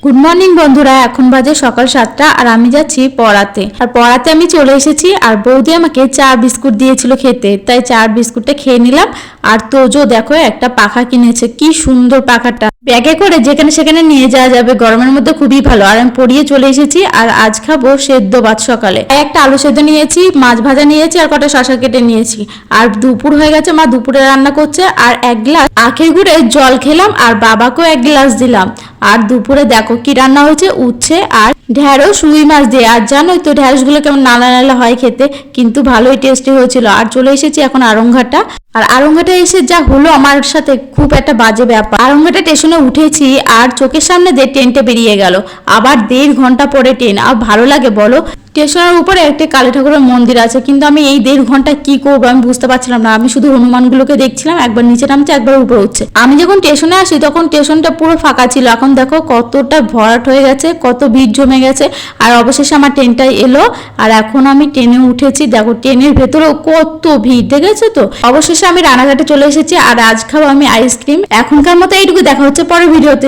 Good morning বন্ধুরা, এখন বাজে সকাল 7টা আর আমি যাচ্ছি পড়াতে। আর পড়াতে আমি চলে এসেছি আর বৌদি আমাকে চা বিস্কুট দিয়েছিল খেতে, তাই চা বিস্কুটটা খেয়ে নিলাম। আর তোজো দেখো একটা পাখা কিনেছে, কি সুন্দর পাখাটা, ব্যাগে করে যেখানে সেখানে নিয়ে যাওয়া যাবে, গরমের মধ্যে খুবই ভালো। আর আমি পরিয়ে চলে এসেছি আর আজ খাবো সেদ্ধ ভাত। সকালে একটা আলু সেদ্ধ নিয়েছি, মাছ ভাজা নিয়েছি আর কটা শসা কেটে নিয়েছি। আর দুপুর হয়ে গেছে, মা দুপুরে রান্না করছে। আর এক গ্লাস আখের গুড়ের জল খেলাম আর বাবাকেও এক গ্লাস দিলাম। আর দুপুরে দেখো কি রান্না হয়েছে, উচ্ছে আর ঢেঁড়স রুই মাছ দিয়ে। আর জানোই তো ঢেঁড়স গুলো কেমন নালা নালা হয় খেতে, কিন্তু ভালোই টেস্টি হয়েছিল। আর চলে এসেছি এখন আরংঘাটা। আর আরংঘাটে এসে যা হলো আমার সাথে, খুব একটা বাজে ব্যাপার। আরংঘাটা স্টেশনে উঠেছি আর চোখের সামনে দিয়ে ট্রেনটা বেরিয়ে গেল। আবার 1.5 ঘন্টা পরে ট্রেন। আর ভালো লাগে বলো? স্টেশনের উপরে একটি কালী ঠাকুরের মন্দির আছে, কিন্তু আমি এই 1.5 ঘন্টা কি করবো আমি বুঝতে পারছিলাম না। আমি শুধু হনুমানগুলোকে দেখছিলাম, একবার নিচে নামছে একবার উপরে উঠছে। আমি যখন স্টেশনে আসি তখন স্টেশনটা পুরো ফাঁকা ছিল, এখন দেখো কতটা ভরাট হয়ে গেছে, কত ভিড় জমে গেছে। আর অবশেষে আমার ট্রেনটা এলো আর এখন আমি ট্রেনে উঠেছি। দেখো ট্রেনের ভেতরেও কত ভিড়, দেখেছো তো? অবশেষে আমি রানাঘাটে চলে এসেছি আর আজ খাবো আমি আইসক্রিম। এখনকার মতো এইটুকু, দেখা হচ্ছে পরের ভিডিওতে।